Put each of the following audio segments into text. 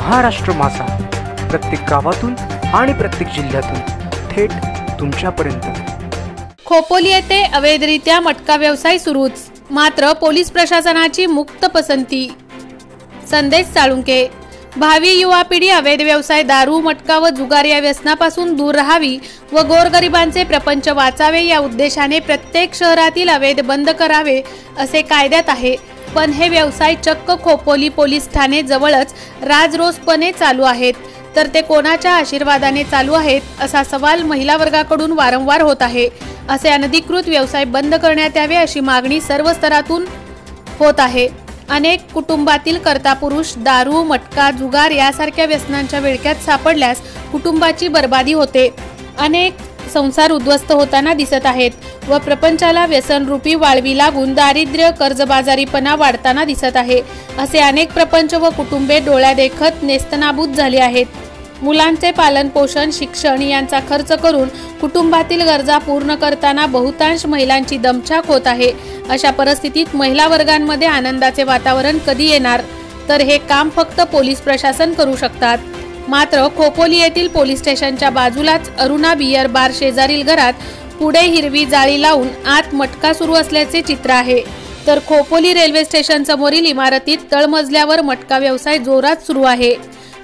महाराष्ट्र माझा, प्रत्येक गावातून आणि प्रत्येक जिल्ह्यातून थेट तुमच्यापर्यंत। खोपोली येथे अवैधरित्या मटका व्यवसाय सुरूच, मात्र पोलीस प्रशासनाची मुक्त पसंती। संदेश साळुंके। भावी युवा पिढी अवैध व्यवसाय, दारू, मटका व जुगार या व्यसनापासून दूर राहावी व गोरगरिबांचे प्रपंच वाचावे या उद्देशाने प्रत्येक शहरातील अवैध बंद करावे असे कायद्यात आहे। पण हे व्यवसाय चक्क खोपोली पोलीस ठाणे जवळच राजरोसपणे चालू आहेत, तर ते कोणाच्या आशीर्वादाने चालू आहेत असा सवाल महिला वर्गाकडून वारंवार होत आहे। असे अनधिकृत व्यवसाय बंद करण्यात यावे अशी मागणी सर्व स्तरातून होत आहे। अनेक कुटुंबातील कर्ता पुरुष दारू, मटका, जुगार यासारख्या व्यसनांच्या विळख्यात सापडल्यास कुटुंबाची बर्बादी होते। अनेक संसार उद्ध्वस्त होताना दिसत आहेत व प्रपंचाला व्यसनरूपी वाळवी लागून दारिद्र्य, कर्जबाजारीपणा वाढताना दिसत आहे। असे अनेक प्रपंच व कुटुंबे डोळ्यादेखत नेस्तनाबूत झाली आहेत। मुलांचे पालन पोषण, शिक्षण यांचा खर्च करून कुटुंबातील गरजा पूर्ण करताना बहुतांश महिलांची दमछाक होत आहे। अशा परिस्थितीत महिला वर्गांमध्ये आनंदाचे वातावरण कधी येणार, तर हे काम फक्त पोलीस प्रशासन करू शकतात। मात्र खोपोली येथील पोलीस स्टेशनच्या बाजूलाच अरुणा बियर बार शेजारील घरात पुढे हिरवी जाळी लावून आत मटका सुरू असल्याचे चित्र आहे, तर खोपोली रेल्वे स्टेशन समोरील इमारतीत तळमजल्यावर मटका व्यवसाय जोरात सुरू आहे।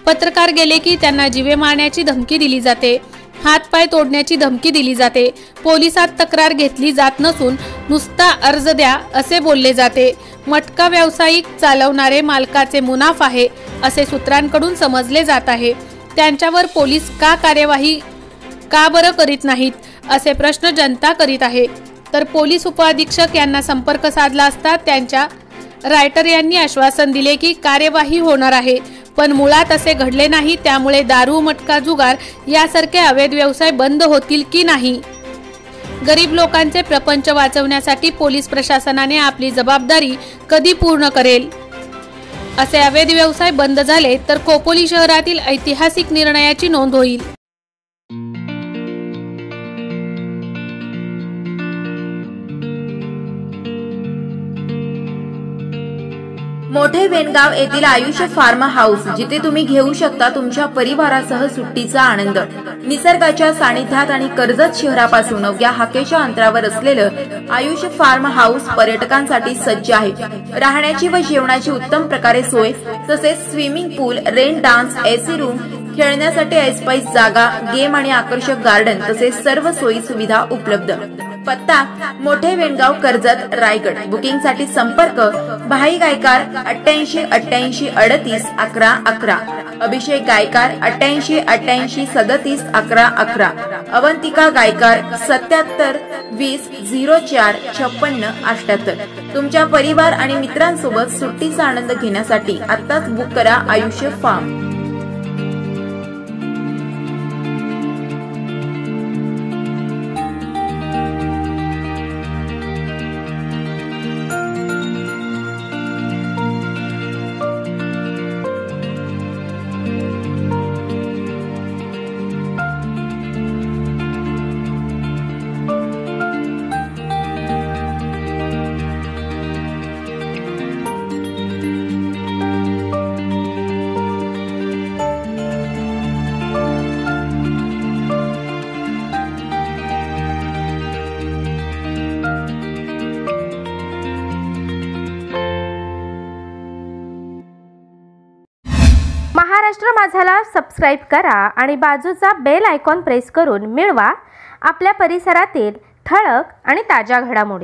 पत्रकार गेले की त्यांना जीवे मारण्याची धमकी दिली जाते, हातपाय तोडण्याची धमकी दिली जाते। पोलिसात तक्रार घेतली जात नसून नुसता अर्ज द्या असे बोलले जाते। मटका व्यावसायिक चालवणारे मालकाचे मुनाफ आहे असे सूत्रांकडून समजले जात आहे। त्यांच्यावर पोलीस का कार्यवाही का बरं करीत नाहीत असे प्रश्न जनता करीत आहे। तर पोलीस उपअधीक्षक यांना संपर्क साधला असता त्यांच्या रायटर यांनी आश्वासन दिले की कार्यवाही होणार आहे, पण मुळात असे घडले नाही। त्यामुळे दारू, मटका, जुगार यासारखे अवैध व्यवसाय बंद होतील की नाही? गरीब लोकांचे प्रपंच वाचवण्यासाठी पोलीस प्रशासनाने आपली जबाबदारी कधी पूर्ण करेल? असे अवैध व्यवसाय बंद झाले तर खोपोली शहरातील ऐतिहासिक निर्णयाची नोंद होईल। मोठे वेणगाव येथील आयुष्य फार्म हाऊस, जिथे तुम्ही घेऊ शकता तुमच्या परिवारासह सुट्टीचा आनंद। निसर्गाच्या सानिध्यात आणि कर्जत शहरापासून अवघ्या हाकेच्या अंतरावर असलेलं आयुष्य फार्म हाऊस पर्यटकांसाठी सज्ज आहे। राहण्याची व जेवणाची उत्तम प्रकारे सोय, तसेच स्विमिंग पूल, रेन डान्स, एसी रूम, खेळण्यासाठी ऐसपैस जागा, गेम आणि आकर्षक गार्डन तसेच सर्व सोयी सुविधा उपलब्ध। पत्ता मोठे वेणगाव, कर्जत, रायगड। बुकिंग साठी संपर्क भाई गायकार 88 88 38 11 11, अभिषेक गायकार 88 88 37 11 11, अवंतिका गायकार 77 20 04 56 78। तुमच्या परिवार आणि मित्रांसोबत सुट्टीचा आनंद घेण्यासाठी आत्ताच बुक करा आयुष्य फार्म। महाराष्ट्र माझाला सबस्क्राइब करा आणि बाजूचा बेल आयकॉन प्रेस करून मिळवा आपल्या परिसरातील ठळक आणि ताज्या घडामोडी।